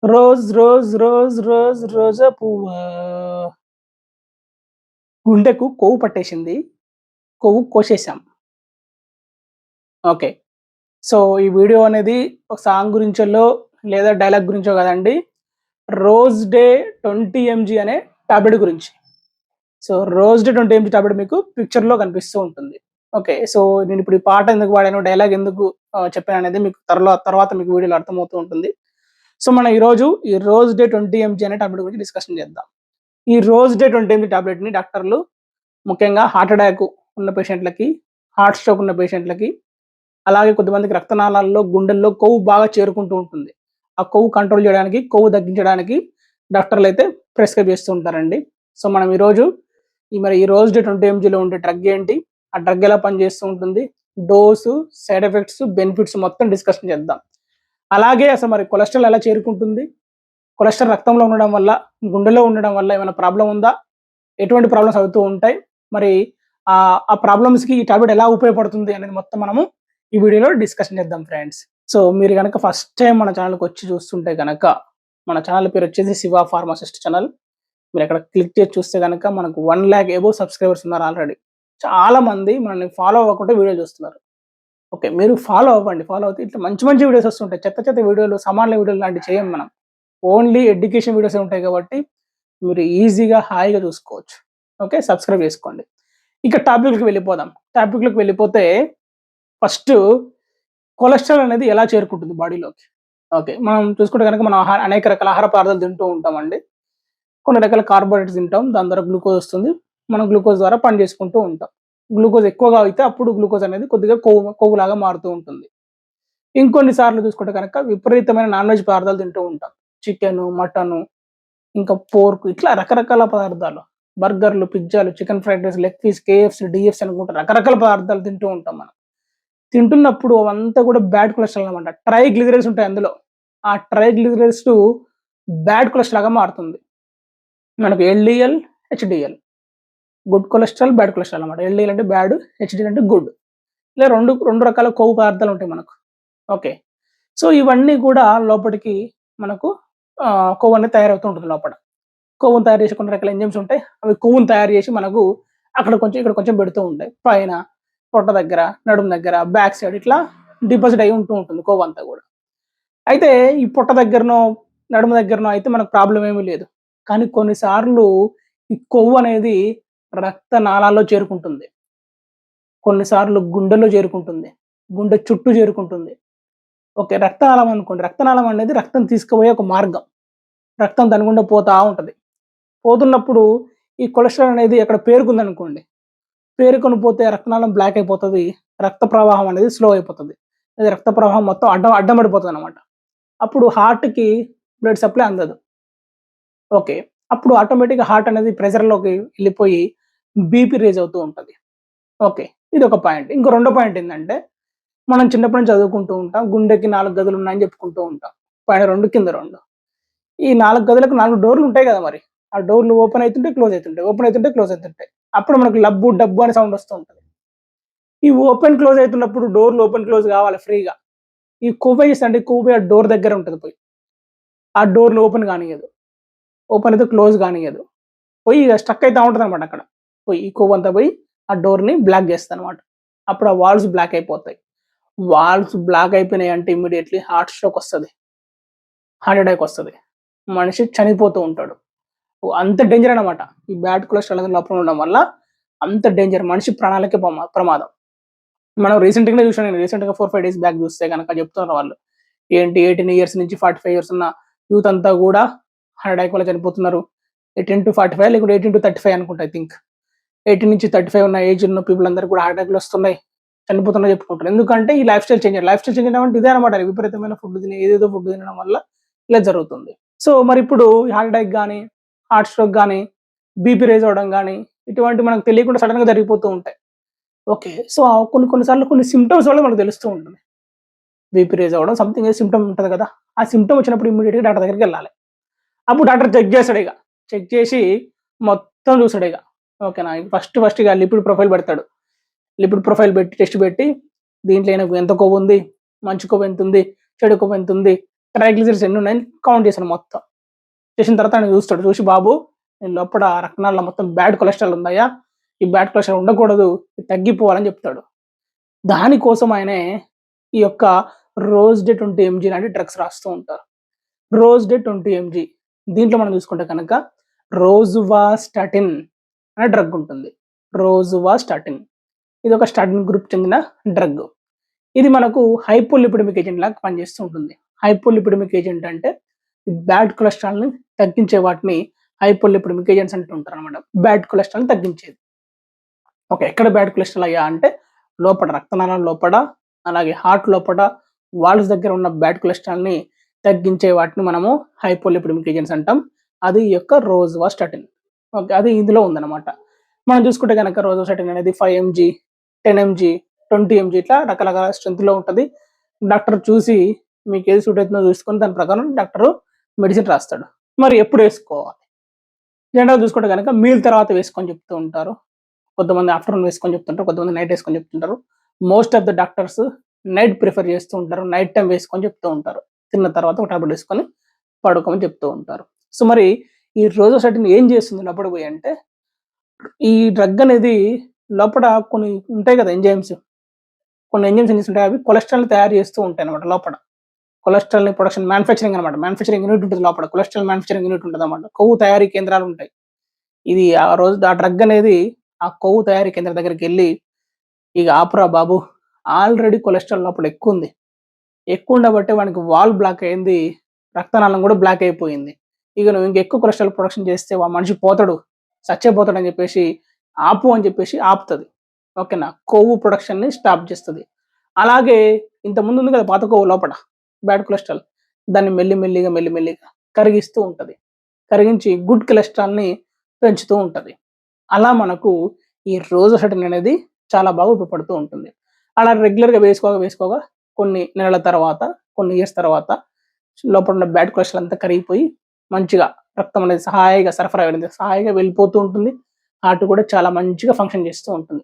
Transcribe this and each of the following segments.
Rose rose rose rose రోజా పువ్వా గుండెకు కొవ్వు పట్టేసింది. కొవ్వు కోసేసాం. ఓకే. సో, ఈ వీడియో అనేది ఒక సాంగ్ గురించో లేదా డైలాగ్ గురించో కాదండి. రోజ్ డే 20 ఎంజీ అనే టాబ్లెట్ గురించి. So, rose day 20 MG tablet మీకు పిక్చర్‌లో కనిపిస్తూ ఉంటుంది. ఓకే. సో, నేనిప్పుడు ఈ పాట ఎందుకు వాడాను, డైలాగ్ ఎందుకు చెప్పాననేది మీకు తర్వాత మీకు వీడియోలో అర్థమవుతూ ఉంటుంది. సో, మనం ఈ రోజ్ డే 20 ఎంజీ అనే టాబ్లెట్ గురించి డిస్కషన్ చేద్దాం. ఈ రోజ్ డే 20 ఎంజీ టాబ్లెట్‌ని డాక్టర్లు ముఖ్యంగా హార్ట్ అటాక్ ఉన్న పేషెంట్‌లకి, హార్ట్ స్ట్రోక్ ఉన్న పేషెంట్‌లకి, అలాగే కొంతమందికి రక్తనాళాల్లో, గుండెల్లో కొవ్వు బాగా చేరుకుంటూ ఉంటుంది. ఆ కొవ్వు కంట్రోల్ చేయడానికి, కొవ్వు తగ్గించడానికి డాక్టర్లయితే ప్రిస్క్రైబ్ చేస్తూ ఉంటారండి. సో, మనం ఈ రోజ్ డే 20 ఎంజీలో ఉండే డ్రగ్ ఏంటి? ఆ డ్రగ్ ఎలా పనిచేస్తూ ఉంటుంది? డోసు, సైడ్ ఎఫెక్ట్స్, బెనిఫిట్స్ మొత్తం డిస్కషన్ చేద్దాం. అలాగే అసలు మరి కొలెస్ట్రాల్ ఎలా చేరుకుంటుంది? కొలెస్ట్రాల్ రక్తంలో ఉండడం వల్ల, గుండెలో ఉండడం వల్ల ఏమైనా ప్రాబ్లమ్ ఉందా? ఎటువంటి ప్రాబ్లమ్స్ అవుతూ ఉంటాయి? మరి ఆ ప్రాబ్లమ్స్‌కి ఈ టాబ్లెట్ ఎలా ఉపయోగపడుతుంది అనేది మొత్తం మనము ఈ వీడియోలో డిస్కషన్ చేద్దాం ఫ్రెండ్స్. సో, మీరు గనక ఫస్ట్ టైమ్ మన ఛానెల్‌కొచ్చి చూస్తుంటే గనక, మన ఛానెల్ పేరొచ్చేసి శివ ఫార్మసిస్ట్ ఛానెల్. మీరక్కడ క్లిక్ చేసి చూస్తే గనక మనకు 1,00,000 అబోవ్ సబ్‌స్క్రైబర్స్ ఉన్నారు ఆల్రెడీ. చాలా మంది మనల్ని ఫాలో అవ్వకుండా వీడియోలు చూస్తున్నారు. ఓకే. మీరు ఫాలో అవ్వండి. ఫాలో అవుతే ఇట్లా మంచి మంచి వీడియోస్ వస్తుంటాయి. చెత్త చెత్త వీడియోలు, సమాన్ల వీడియోలు లాంటివి చేయం మనం. ఓన్లీ ఎడ్యుకేషన్ వీడియోసే ఉంటాయి కాబట్టి, మీరు ఈజీగా, హాయిగా చూసుకోవచ్చు. ఓకే. సబ్స్క్రైబ్ చేసుకోండి. ఇక టాపిక్‌లోకి వెళ్ళిపోదాం. టాపిక్‌లోకి వెళ్ళిపోతే ఫస్టు కొలెస్ట్రాల్ అనేది ఎలా చేరుకుంటుంది బాడీలోకి? ఓకే. మనం చూసుకుంటే గనక మనం అనేక రకాల ఆహార పదార్థాలు తింటూ ఉంటామండి. కొన్ని రకాల కార్బోహైడ్రేట్స్ తింటాం. దాని ద్వారా గ్లూకోజ్ వస్తుంది. మనం గ్లూకోజ్ ద్వారా పని చేసుకుంటూ ఉంటాం. గ్లూకోజ్ ఎక్కువగా అయితే అప్పుడు గ్లూకోజ్ అనేది కొద్దిగా కొవ్వులాగా మారుతూ ఉంటుంది. ఇంకొన్ని సార్లు చూసుకుంటే గనక విపరీతమైన నాన్ వెజ్ పదార్థాలు తింటూ ఉంటాం. చికెను, మటను, ఇంకా పోర్క్ ఇట్లా రకరకాల పదార్థాలు. బర్గర్‌లు, పిజ్జాలు, chicken fried rice, leg piece, KFC, DFC అనుకుంటా రకరకాల పదార్థాలు తింటూ ఉంటాం మనం. తింటున్నప్పుడు అవంతా కూడా బ్యాడ్ కొలెస్ట్రాల్ అన్నమాట. ట్రైగ్లిజరైడ్స్ ఉంటాయి అందులో. ఆ ట్రైగ్లిజరైడ్స్ బ్యాడ్ కొలెస్ట్రాల్‌గా మారుతుంది. మనకు LDL, HDL. Good cholesterol, bad cholesterol అన్నమాట. ఎల్‌డీఎల్ అంటే బ్యాడ్, హెచ్‌డీఎల్ అంటే గుడ్. ఇలా 2 రకాల కొవ్వు పదార్థాలు ఉంటాయి మనకు. ఓకే. సో, ఇవన్నీ కూడా లోపటికి మనకు కొవ్వు అనేది తయారవుతూ ఉంటుంది లోపట. కొవ్వుని తయారు చేసే కొన్ని రకాల ఎంజైమ్స్ ఉంటాయి. అవి కొవ్వుని తయారు చేసి మనకు అక్కడ కొంచెం, ఇక్కడ కొంచెం పెడుతూ ఉంటాయి. పైన, పొట్ట దగ్గర, నడుము దగ్గర, బ్యాక్ సైడ్ ఇట్లా డిపాజిట్ అయ్యి ఉంటూ ఉంటుంది కొవ్వంతా గూడా. అయితే ఈ పొట్ట దగ్గరనో, నడుము దగ్గరనో అయితే మనకు ప్రాబ్లమ్ ఏమీ లేదు. కానీ కొన్ని సార్లు ఈ కొవ్వు అనేది రక్త నాళాల్లో చేరుకుంటుంది. కొన్నిసార్లు గుండెలో చేరుకుంటుంది. గుండె చుట్టూ చేరుకుంటుంది. ఓకే. రక్తనాళం అనుకోండి. రక్తనాళం అనేది రక్తం తీసుకుపోయే ఒక మార్గం. రక్తం దాని గుండా పోతా ఉంటది. పోతున్నప్పుడు ఈ కొలెస్ట్రాల్ అనేది అక్కడ పేరుకుందనుకోండి. పేరుకొని పోతే రక్తనాళం బ్లాక్ అయిపోతది. రక్త ప్రవాహం అనేది స్లో అయిపోతది. అది రక్త ప్రవాహం మొత్తం అడ్డం పడిపోతదనమాట. అప్పుడు హార్ట్‌కి బ్లడ్ సప్లై అందదు. ఓకే. అప్పుడు ఆటోమేటిక్‌గా హార్ట్ అనేది ప్రెషర్‌లోకి ఎళ్ళిపోయి బీపీ రైజ్ అవుతూ ఉంటది. ఓకే. ఇదొక పాయింట్. ఇంకో రెండో పాయింట్ ఏందంటే, మనం చిన్నప్పటి నుంచి చదువుకుంటూ ఉంటాం. గుండెకి 4 గదులున్నాయని చెప్పుకుంటూ ఉంటాం. పైన 2 కింద 2. ఈ 4 గదులకు 4 డోర్‌లుంటాయి గదా మరి. ఆ డోర్‌లు ఓపెన్ అయితుంటాయి, క్లోజ్ అయితుంటాయి. ఓపెన్ అయితుంటాయి, క్లోజ్ అయితుంటాయి. అప్పుడు మనకు లబ్బు, డబ్బు అనే సౌండ్ వస్తూ ఉంటది. ఈ ఓపెన్, క్లోజ్ అయితున్నప్పుడు డోర్‌లు ఓపెన్, క్లోజ్ కావాలి ఫ్రీగా. ఈ కొవ్వు ఏం చేస్తదంటే, కొవ్వు పోయి ఆ డోర్ దగ్గర ఉంటది పోయి. ఆ డోర్‌ని ఓపెన్ కానీయదు. ఓపెన్ అయితే క్లోజ్ కానీయదు. పోయి ఇగ స్ట్రక్ అయితా ఉంటదనమాట అక్కడ. పోయి ఈ కొవ్వంతా పోయి ఆ డోర్‌ని బ్లాక్ చేస్తదనమాట. అప్పుడు ఆ వాల్వ్స్ బ్లాక్ అయిపోతాయి. వాల్వ్స్ బ్లాక్ అయిపోయినాయంటే ఇమ్మీడియేట్‌లీ హార్ట్ స్ట్రోక్ వస్తది. హార్ట్ అటాక్ వస్తది. మనిషి చనిపోతూ ఉంటాడు. అంత డేంజర్ అన్నమాట. ఈ బ్యాడ్ కొలెస్ట్రాల్ అనేది లోపల ఉండడం వల్ల అంత డేంజర్. మనిషి ప్రాణాలకే ప్రమాదం. మనం రీసెంట్‌గానే చూసాను నేను. రీసెంట్‌గా 4, 5 డేస్ బ్యాక్ చూస్తే గనక చెప్తున్నారు వాళ్ళు. ఏంటి 18 ఇయర్స్ నుంచి 45 ఇయర్స్ ఉన్న యూత్ అంతా గూడా హార్ట్ అటాక్ వల్ల చనిపోతున్నారు. 18-45 లేకుంటే 18-35 అనుకుంటా ఐ థింక్. 18-35 ఉన్న ఏజ్ ఉన్న పీపుల్ అందరికి కూడా హార్ట్ అటాక్‌లు వస్తున్నాయి. చనిపోతున్నా చెప్పుకుంటారు. ఎందుకంటే ఈ life style change. Life style change అంటే ఇదే అన్నమాట. విపరీతమైన ఫుడ్ తిని ఏదేదో ఫుడ్ తినడం వల్ల ఇలా జరుగుతుంది. సో, మరిప్పుడు హార్ట్ అటాక్ గాని, హార్ట్ స్ట్రోక్ గాని, బీపీ రైజ్ అవ్వడం గాని, ఇటువంటి మనకు తెలియకుండా సడెన్‌గా జరిగిపోతూ ఉంటాయి. ఓకే. సో, కొన్ని సార్లు కొన్ని సింప్టమ్స్ వల్ల మనకు తెలుస్తూ ఉంటుంది. బీపీ రైజ్ అవ్వడం సంథింగ్ ఏదో సింప్టమ్ ఉంటది కదా! ఆ సింప్టమ్ వచ్చినప్పుడు ఇమ్మీడియేట్‌గా డాక్టర్ దగ్గరికెళ్ళాలి. అప్పుడు డాక్టర్ చెక్ చేస్తాడిగ. చెక్ చేసి మొత్తం చూస్తాడిగ. ఓకేనా? ఫస్ట్ ఇగ లిపిడ్ ప్రొఫైల్ పెడతాడు. లిపిడ్ ప్రొఫైల్ పెట్టి టెస్ట్ పెట్టి దీంట్లో ఈయనకు ఎంత కొవ్వుంది? మంచి కొవ్వు ఎంతుంది? చెడు కొవ్వు ఎంతుంది? ట్రైగ్లిజరిడ్స్ ఎన్ని ఉన్నాయని కౌంట్ చేశాను మొత్తం. చేసిన తర్వాత ఆయన చూస్తాడు. చూసి బాబు నేను లోపల రక్తనాళంలో మొత్తం బ్యాడ్ కొలెస్ట్రాల్ ఉందయ్యా. ఈ బ్యాడ్ కొలెస్ట్రాల్ ఉండకూడదు. ఇది తగ్గిపోవాలని చెప్తాడు. దానికోసం ఆయనే ఈ యొక్క రోజ్‌డే 20 ఎంజీ లాంటి డ్రగ్స్ రాస్తూ ఉంటారు. రోజ్‌డే 20 ఎంజీ. దీంట్లో మనం చూసుకుంటే కనుక రోజువాస్టాటిన్ అనే డ్రగ్ ఉంటుంది. రోజువాస్టాటిన్. ఇది ఒక స్టాటిన్ గ్రూప్ చెందిన డ్రగ్. ఇది మనకు హైపోలిపిడమిక్ ఏజెంట్ లాగా పనిచేస్తూ ఉంటుంది. హైపోలిపిడమిక్ ఏజెంట్ అంటే బ్యాడ్ కొలెస్ట్రాల్‌ని తగ్గించే వాటిని హైపోలిపిడమిక్ ఏజెంట్స్ అంటుంటారనమాట. బ్యాడ్ కొలెస్ట్రాల్‌ని తగ్గించేది. ఓకే. ఎక్కడ బ్యాడ్ కొలెస్ట్రాల్ అయ్యా అంటే లోపల రక్తనాళం లోపల, అలాగే హార్ట్ లోపల, వాల్వ్స్ దగ్గర ఉన్న బ్యాడ్ కొలెస్ట్రాల్‌ని తగ్గించే వాటిని మనము హైపోలిపిడమిక్ ఏజెంట్స్ అంటాం. అది ఈ యొక్క రోజువాస్టాటిన్. ఓకే. అది ఇందులో ఉందన్నమాట. మనం చూసుకుంటే గనక రోజువాస్టాటిన్ అనేది 5 ఎంజీ, 10 ఎంజీ, 20 ఎంజీ ఇట్లా రకరకాల స్ట్రెంగ్త్‌లో ఉంటది. డాక్టర్ చూసి మీకేది సూట్ అవుతుందో చూసుకొని దాని ప్రకారం డాక్టరు మెడిసిన్ రాస్తాడు. మరి ఎప్పుడు వేసుకోవాలి? జనరల్‌గా చూసుకుంటే గనక మీల్ తర్వాత వేసుకొని చెప్తూ ఉంటారు. కొంతమంది ఆఫ్టర్‌నూన్ వేసుకొని చెప్తుంటారు. కొంతమంది నైట్ వేసుకొని చెప్తుంటారు. Most of the doctors night prefer చేస్తూ ఉంటారు. నైట్ టైమ్ వేసుకొని చెప్తూ ఉంటారు. తిన్న తర్వాత ఒక టాబ్లెట్ వేసుకొని పడుకోమని చెప్తూ ఉంటారు. సో, మరి ఈ రోజోస్టాటిన్ ఏం చేస్తుంది లోపలికి పోయి అంటే, ఈ డ్రగ్ అనేది లోపల కొన్ని ఉంటాయి కదా ఎంజైమ్స్. కొన్ని ఎంజైమ్స్ ఏం చేస్తుంటాయి అవి కొలెస్ట్రాల్‌ని తయారు చేస్తూ ఉంటాయన్నమాట లోపల. కొలెస్ట్రాల్‌ని ప్రొడక్షన్ మ్యానుఫ్యాక్చరింగ్ అనమాట. మ్యానుఫ్యాక్చరింగ్ యూనిట్ ఉంటుంది లోపల. కొలెస్ట్రాల్ మ్యానుఫ్యాక్చరింగ్ యూనిట్ ఉంటదన్నమాట. కొవ్వు తయారీ కేంద్రాలు ఉంటాయి. ఇది ఆ రోజు ఆ డ్రగ్ అనేది ఆ కొవ్వు తయారీ కేంద్రం దగ్గరికెళ్ళి, ఇగ ఆపురా బాబు! ఆల్రెడీ కొలెస్ట్రాల్ లోపల ఎక్కువుంది. ఎక్కువుండబట్టే వానికి వాల్వ్ బ్లాక్ అయింది. రక్తనాళం కూడా బ్లాక్ అయిపోయింది. ఇక నువ్వు ఇంకెక్కువ కొలెస్ట్రాల్ ప్రొడక్షన్ చేస్తే మనిషి పోతాడు. చచ్చే పోతాడని చెప్పేసి ఆపు అని చెప్పేసి ఆపుతది. ఓకేనా? కొవ్వు ప్రొడక్షన్‌ని స్టాప్ చేస్తది. అలాగే ఇంతకుముందు ఉంది కదా పాత కొవ్వు లోపట బ్యాడ్ కొలెస్ట్రాల్. దాన్ని మెల్లిమెల్లిగా కరిగిస్తూ ఉంటది. కరిగించి గుడ్ కొలెస్ట్రాల్‌ని పెంచుతూ ఉంటది. అలా మనకు ఈ రోజోస్టాటిన్ అనేది చాలా బాగా ఉపయోగపడుతూ ఉంటుంది. అలా రెగ్యులర్‌గా వేసుకోగా కొన్ని నెలల తర్వాత, కొన్ని ఇయర్స్ తర్వాత లోపల ఉన్న బ్యాడ్ కొలెస్ట్రాల్ అంతా కరిగిపోయి మంచిగా రక్తం అనేది సరఫరా అనేది హాయిగా వెళ్ళిపోతూ ఉంటుంది. హార్ట్ కూడా చాలా మంచిగా ఫంక్షన్ చేస్తూ ఉంటుంది.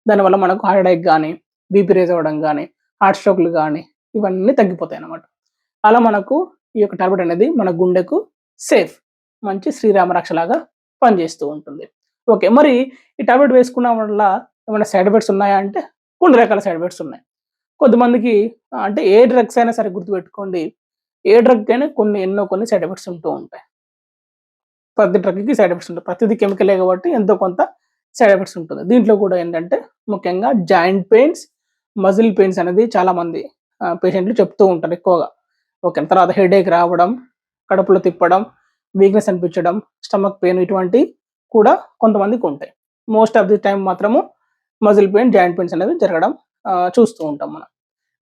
దానివల్ల మనకు హార్ట్ అటాక్ గాని, బీపీ రైజ్ అవ్వడం గాని, హార్ట్ స్ట్రోక్‌లు గాని ఇవన్నీ తగ్గిపోతాయన్నమాట. అలా మనకు ఈ యొక్క టాబ్లెట్ అనేది మన గుండెకు సేఫ్. మంచి శ్రీరామ రక్షలాగా పనిచేస్తూ ఉంటుంది. ఓకే. మరి ఈ టాబ్లెట్ వేసుకున్న వల్ల ఏమైనా సైడ్ ఎఫెక్ట్స్ ఉన్నాయా అంటే కొన్ని రకాల సైడ్ ఎఫెక్ట్స్ ఉన్నాయి. కొంతమందికి అంటే ఏ డ్రగ్స్ అయినా సరే గుర్తుపెట్టుకోండి. ఏ డ్రగ్ అయినా కొన్ని సైడ్ ఎఫెక్ట్స్ ఉంటూ ఉంటాయి. ప్రతి డ్రగ్‌కి సైడ్ ఎఫెక్ట్స్ ఉంటాయి. ప్రతిది కెమికలే కాబట్టి ఎంతో కొంత సైడ్ ఎఫెక్ట్స్ ఉంటుంది. దీంట్లో కూడా ఏంటంటే ముఖ్యంగా జాయింట్ పెయిన్స్, మజిల్ పెయిన్స్ అనేది చాలామంది పేషెంట్‌లు చెప్తూ ఉంటారు ఎక్కువగా. ఓకే. తర్వాత హెడేక్ రావడం, కడుపులో తిప్పడం, వీక్‌నెస్ అనిపించడం, స్టమక్ పెయిన్ ఇటువంటివి కూడా కొంతమందికుంటాయి. మోస్ట్ ఆఫ్ ది టైమ్ మాత్రము మజిల్ పెయిన్, జాయింట్ పెయిన్స్ అనేవి జరగడం చూస్తూ ఉంటాం మనం.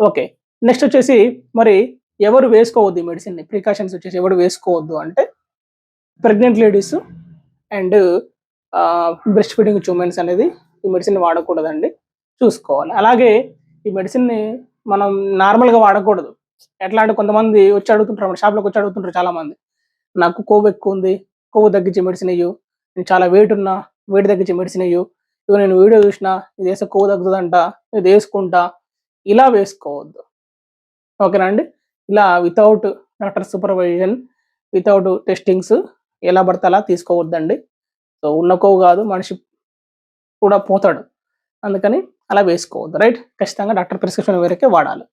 ఓకే. నెక్స్ట్ వచ్చేసి మరి ఎవరు వేసుకోవద్దు ఈ మెడిసిన్‌ని? ప్రికాషన్స్ వచ్చేసి ఎవరు వేసుకోవద్దు అంటే pregnant ladies and breast feeding women's అనేది ఈ మెడిసిన్‌ని వాడకూడదండి. చూసుకోవాలి. అలాగే ఈ మెడిసిన్‌ని మనం నార్మల్‌గా వాడకూడదు. ఎట్లా అంటే కొంతమంది వచ్చి అడుగుతుంటారు షాప్‌లోకి వచ్చి అడుగుతుంటారు చాలామంది. నాకు కొవ్వు ఎక్కువుంది. కొవ్వు తగ్గించే మెడిసిన్ ఇయ్యు. నేను చాలా వెయిట్ ఉన్నా. వెయిట్ తగ్గించే మెడిసిన్ ఇయ్యు. ఇగో నేను వీడియో చూసినా ఇదేస్తే కొవ్వు తగ్గుతదంట. ఇదేసుకుంటా. ఇలా వేసుకోవద్దు. ఓకేనా అండి? ఇలా without doctor supervision, without testings ఎలా పడితే అలా తీసుకోవద్దండి. సో, ఉన్న కొవ్వు కాదు మనిషి కూడా పోతాడు. అందుకని అలా వేసుకోవద్దు. రైట్? ఖచ్చితంగా డాక్టర్ ప్రిస్క్రిప్షన్ మేరకే వాడాలి.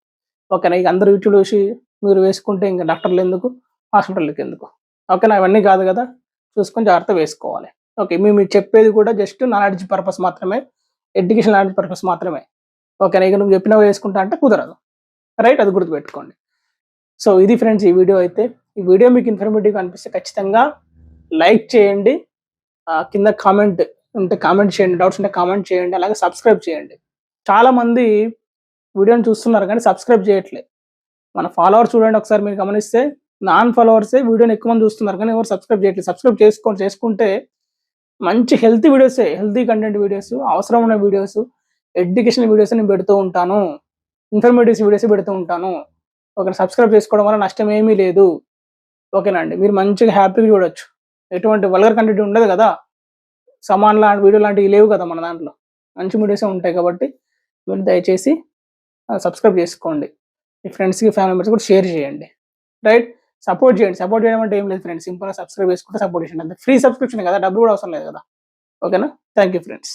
ఓకేనా? ఇక అందరూ యూట్యూబ్‌లో చూసి మీరు వేసుకుంటే ఇంక డాక్టర్‌లెందుకు? హాస్పిటల్‌లకెందుకు? ఓకేనా? అవన్నీ కాదు కదా! చూసుకొని జాగ్రత్తగా వేసుకోవాలి. ఓకే. మేము మీకు చెప్పేది కూడా జస్ట్ నాలెడ్జ్ పర్పస్ మాత్రమే. ఎడ్యుకేషన్ నాలెడ్జ్ పర్పస్ మాత్రమే. ఓకేనా? ఇక నువ్వు చెప్పినవి వేసుకుంటా అంటే కుదరదు. రైట్? అది గుర్తుపెట్టుకోండి. సో, ఇది ఫ్రెండ్స్ ఈ వీడియో అయితే. ఈ వీడియో మీకు ఇన్ఫర్మేటివ్‌గా అనిపిస్తే ఖచ్చితంగా లైక్ చేయండి. కింద కామెంట్ ఉంటే కామెంట్ చేయండి. డౌట్స్ ఉంటే కామెంట్ చేయండి. అలాగే సబ్స్క్రైబ్ చేయండి. చాలామంది వీడియోని చూస్తున్నారు కానీ సబ్స్క్రైబ్ చేయట్లే. మన ఫాలోవర్స్ చూడండి ఒకసారి మీరు గమనిస్తే నాన్ ఫాలోవర్సే వీడియోని ఎక్కువ మంది చూస్తున్నారు కానీ ఎవరు సబ్స్క్రైబ్ చేయట్లేదు. సబ్స్క్రైబ్ చేసుకోండి. చేసుకుంటే మంచి హెల్తీ వీడియోసే, హెల్తీ కంటెంట్ వీడియోస్, అవసరం ఉన్న వీడియోస్, ఎడ్యుకేషనల్ వీడియోస్ నేను పెడుతూ ఉంటాను. ఇన్ఫర్మేటివ్స్ వీడియోస్ పెడుతూ ఉంటాను. ఓకేనా? సబ్స్క్రైబ్ చేసుకోవడం వల్ల నష్టం ఏమీ లేదు. ఓకేనా అండి? మీరు మంచిగా హ్యాపీగా చూడొచ్చు. ఎటువంటి వల్గర్ కంటెంట్ ఉండదు కదా! సమాన్ లాంటి వీడియో లాంటివి లేవు కదా మన దాంట్లో. మంచి వీడియోసే ఉంటాయి కాబట్టి మీరు దయచేసి సబ్స్క్రైబ్ చేసుకోండి. మీ ఫ్రెండ్స్‌కి, ఫ్యామిలీ మెంబర్స్‌కి కూడా షేర్ చేయండి. రైట్. సపోర్ట్ చేయండి. సపోర్ట్ చేయడం అంటే ఏం లేదు ఫ్రెండ్స్. సింపుల్‌గా సబ్స్క్రైబ్ చేసుకుంటే సపోర్ట్ చేయండి అంతే. ఫ్రీ సబ్స్క్రిప్షన్ కదా! డబ్బులు కూడా అవసరం లేదు కదా! ఓకేనా? Thank you friends.